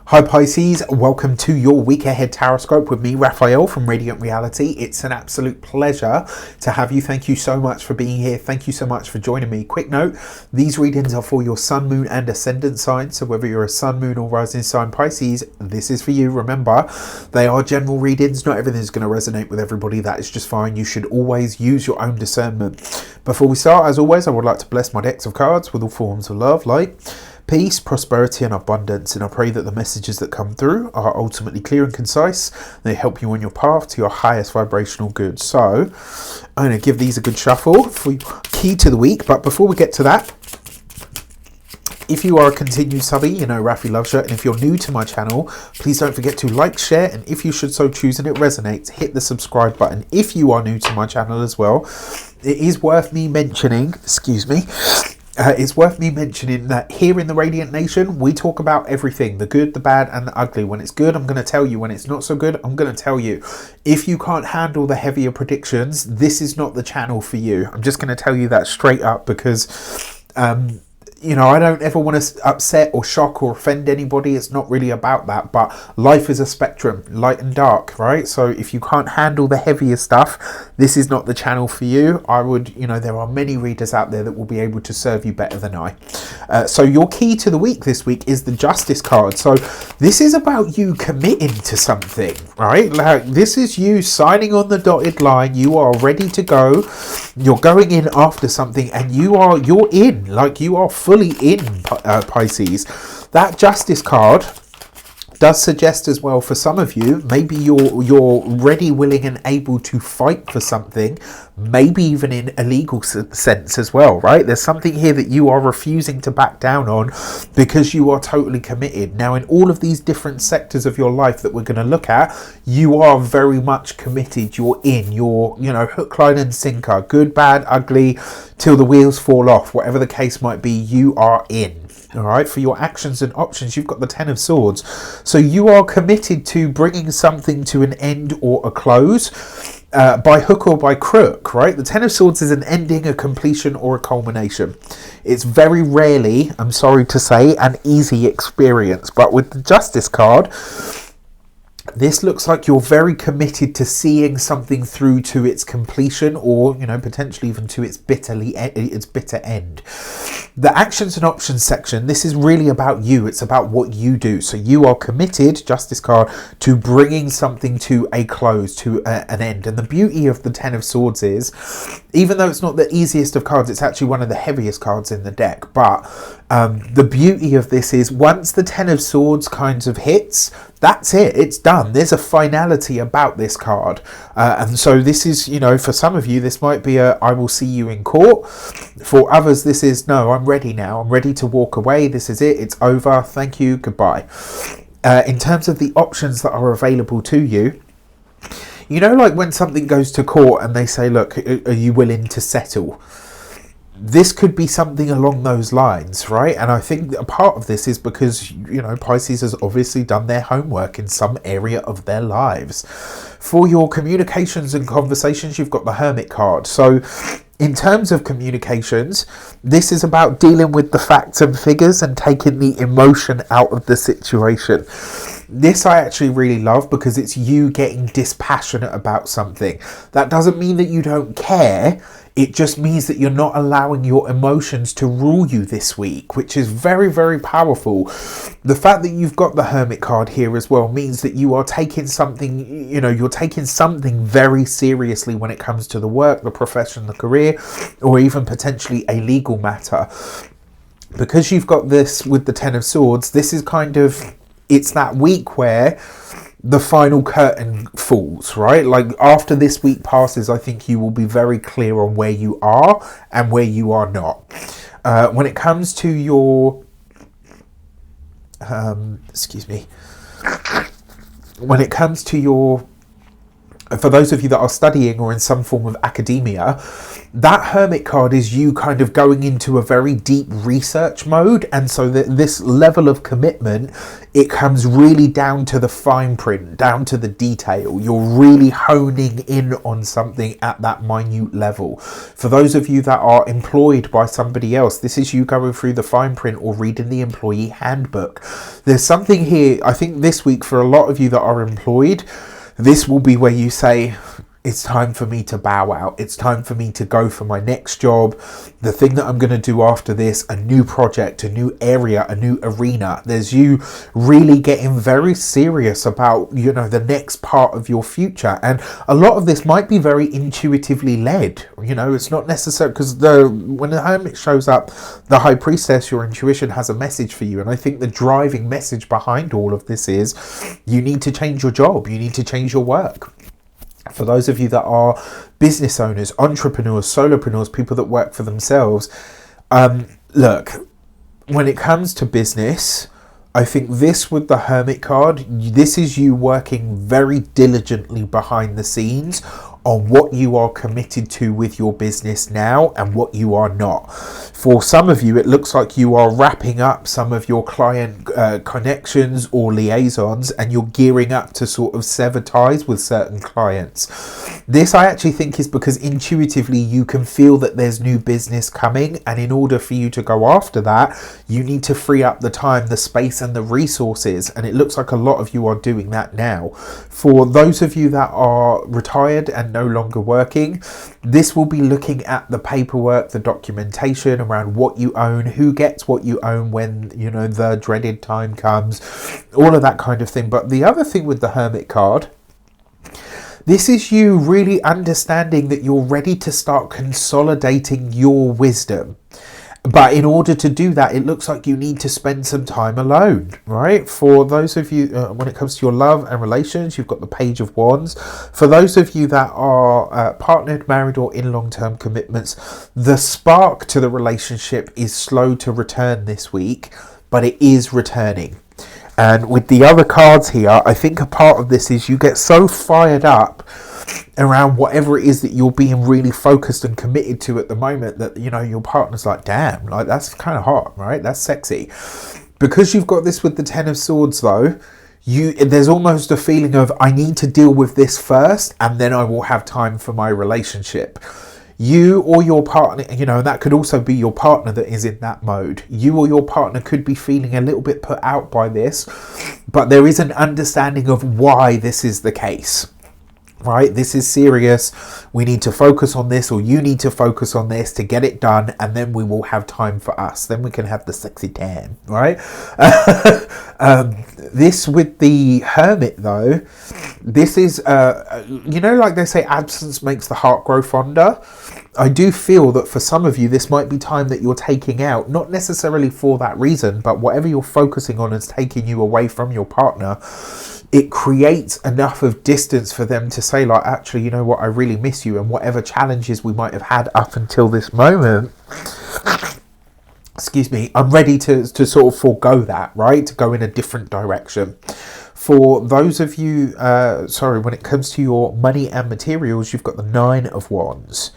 Hi Pisces, welcome to your week ahead Taroscope with me, Raphael from Reydiant Reality. It's an absolute pleasure to have you. Thank you so much for being here. Thank you so much for joining me. Quick note, these readings are for your sun, moon and ascendant sign. So whether you're a sun, moon or rising sign Pisces, this is for you. Remember, they are general readings. Not everything's going to resonate with everybody. That is just fine. You should always use your own discernment. Before we start, as always, I would like to bless my decks of cards with all forms of love, light, peace, prosperity and abundance, and I pray that the messages that come through are ultimately clear and concise. They help you on your path to your highest vibrational good. So I'm going to give these a good shuffle for key to the week. But before we get to that, if you are a continued subby, you know Rafi loves you, and if you're new to my channel, please don't forget to like, share, and if you should so choose and it resonates, hit the subscribe button. If you are new to my channel as well, it is worth me mentioning, it's worth me mentioning that here in the Reydiant Nation, we talk about everything, the good, the bad, and the ugly. When it's good, I'm going to tell you. When it's not so good, I'm going to tell you. If you can't handle the heavier predictions, this is not the channel for you. I'm just going to tell you that straight up because you know, I don't ever want to upset or shock or offend anybody. It's not really about that, but life is a spectrum, light and dark, right? So if you can't handle the heavier stuff, this is not the channel for you. I would, you know, there are many readers out there that will be able to serve you better than I. So your key to the week this week is the Justice card. So this is about you committing to something, right? Like this is you signing on the dotted line. You are ready to go. You're going in after something and you're in, like you are fully in, Pisces. That Justice card does suggest as well for some of you, maybe you're ready, willing and able to fight for something, maybe even in a legal sense as well, right? There's something here that you are refusing to back down on because you are totally committed. Now in all of these different sectors of your life that we're going to look at, you are very much committed. You're in, you're, you know, hook, line and sinker, good, bad, ugly, till the wheels fall off, whatever the case might be, you are in. All right, for your actions and options, you've got the Ten of Swords. So you are committed to bringing something to an end or a close by hook or by crook, right? The Ten of Swords is an ending, a completion or a culmination. It's very rarely, I'm sorry to say, an easy experience. But with the Justice card, this looks like you're very committed to seeing something through to its completion or, you know, potentially even to its bitter end. The actions and options section, this is really about you. It's about what you do. So you are committed, Justice card, to bringing something to a close, to an end. And the beauty of the Ten of Swords is, even though it's not the easiest of cards, it's actually one of the heaviest cards in the deck. But the beauty of this is once the Ten of Swords kinds of hits, that's it. It's done. There's a finality about this card. And so this is, you know, for some of you, this might be a, I will see you in court. For others, this is, no, I'm ready now. I'm ready to walk away. This is it. It's over. Thank you. Goodbye. In terms of the options that are available to you, you know, like when something goes to court and they say, look, are you willing to settle? This could be something along those lines, right? And I think a part of this is because, you know, Pisces has obviously done their homework in some area of their lives. For your communications and conversations, you've got the Hermit card. So in terms of communications, this is about dealing with the facts and figures and taking the emotion out of the situation. This I actually really love because it's you getting dispassionate about something. That doesn't mean that you don't care. It just means that you're not allowing your emotions to rule you this week, which is very, very powerful. The fact that you've got the Hermit card here as well means that you are taking something, you know, you're taking something very seriously when it comes to the work, the profession, the career, or even potentially a legal matter. Because you've got this with the Ten of Swords, this is kind of, it's that week where the final curtain falls, right? Like after this week passes, I think you will be very clear on where you are and where you are not. When it comes to your, when it comes to your for those of you that are studying or in some form of academia, that Hermit card is you kind of going into a very deep research mode. And so this level of commitment, it comes really down to the fine print, down to the detail. You're really honing in on something at that minute level. For those of you that are employed by somebody else, this is you going through the fine print or reading the employee handbook. There's something here, I think this week, for a lot of you that are employed, this will be where you say, it's time for me to bow out. It's time for me to go for my next job. The thing that I'm going to do after this, a new project, a new area, a new arena. There's you really getting very serious about, you know, the next part of your future. And a lot of this might be very intuitively led. You know, it's not necessary, because when the Hermit shows up, the High Priestess, your intuition has a message for you. And I think the driving message behind all of this is you need to change your job. You need to change your work. For those of you that are business owners, entrepreneurs, solopreneurs, people that work for themselves, look, when it comes to business, I think this with the Hermit card, this is you working very diligently behind the scenes on what you are committed to with your business now and what you are not. For some of you, it looks like you are wrapping up some of your client connections or liaisons, and you're gearing up to sort of sever ties with certain clients. This, I actually think, is because intuitively you can feel that there's new business coming, and in order for you to go after that, you need to free up the time, the space and the resources, and it looks like a lot of you are doing that now. For those of you that are retired and no longer working, this will be looking at the paperwork, the documentation around what you own, who gets what you own when, you know, the dreaded time comes, all of that kind of thing. But the other thing with the Hermit card, this is you really understanding that you're ready to start consolidating your wisdom. But in order to do that, it looks like you need to spend some time alone, right? For those of you, when it comes to your love and relations, you've got the Page of Wands. For those of you that are partnered, married, or in long-term commitments, the spark to the relationship is slow to return this week, but it is returning. And with the other cards here, I think a part of this is you get so fired up around whatever it is that you're being really focused and committed to at the moment that, you know, your partner's like, damn, like that's kind of hot, right? That's sexy. Because you've got this with the Ten of Swords though, there's almost a feeling of, I need to deal with this first and then I will have time for my relationship. You or your partner, you know, that could also be your partner that is in that mode. You or your partner could be feeling a little bit put out by this, but there is an understanding of why this is the case. Right, this is serious. We need to focus on this, or you need to focus on this to get it done, and then we will have time for us. Then we can have the sexy time, right? This with the Hermit though, this is, you know, like they say, absence makes the heart grow fonder. I do feel that for some of you, this might be time that you're taking out, not necessarily for that reason, but whatever you're focusing on is taking you away from your partner. It creates enough of distance for them to say, like, actually, you know what, I really miss you, and whatever challenges we might have had up until this moment, excuse me, I'm ready to sort of forego that, right? To go in a different direction. For those of you, when it comes to your money and materials, you've got the Nine of Wands.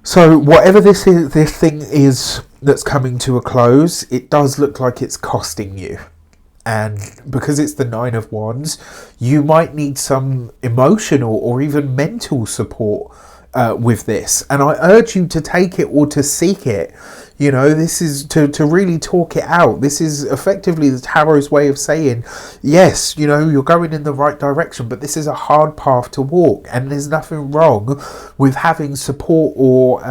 So whatever this thing is that's coming to a close, it does look like it's costing you. And because it's the Nine of Wands, you might need some emotional or even mental support with this. And I urge you to take it or to seek it. You know, this is to really talk it out. This is effectively the Tarot's way of saying, yes, you know, you're going in the right direction, but this is a hard path to walk. And there's nothing wrong with having support or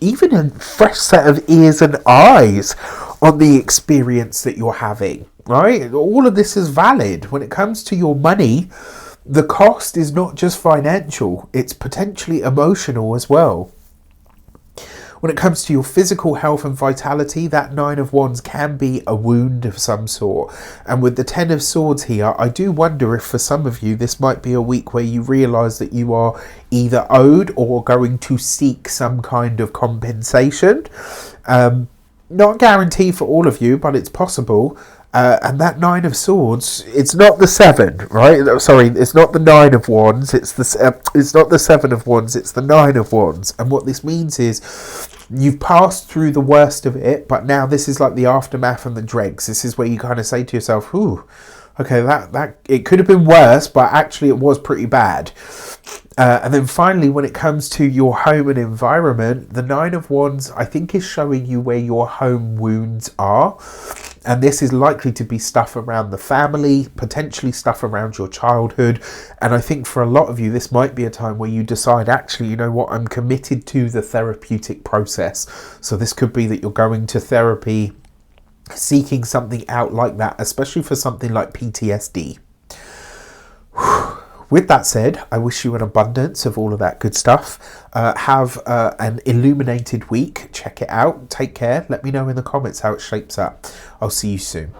even a fresh set of ears and eyes on the experience that you're having. Right? All of this is valid. When it comes to your money, the cost is not just financial, it's potentially emotional as well. When it comes to your physical health and vitality, that Nine of Wands can be a wound of some sort. And with the Ten of Swords here, I do wonder if for some of you, this might be a week where you realise that you are either owed or going to seek some kind of compensation. Not a guarantee for all of you, but it's possible. And that Nine of Swords, it's not the seven, right? Sorry, it's not the Nine of Wands. It's not the Seven of Wands. It's the Nine of Wands. And what this means is you've passed through the worst of it, but now this is like the aftermath and the dregs. This is where you kind of say to yourself, "Ooh, okay, that it could have been worse, but actually it was pretty bad." And then finally, when it comes to your home and environment, the Nine of Wands, I think, is showing you where your home wounds are. And this is likely to be stuff around the family, potentially stuff around your childhood. And I think for a lot of you, this might be a time where you decide, actually, you know what, I'm committed to the therapeutic process. So this could be that you're going to therapy, seeking something out like that, especially for something like PTSD. With that said, I wish you an abundance of all of that good stuff. Have an illuminated week. Check it out. Take care. Let me know in the comments how it shapes up. I'll see you soon.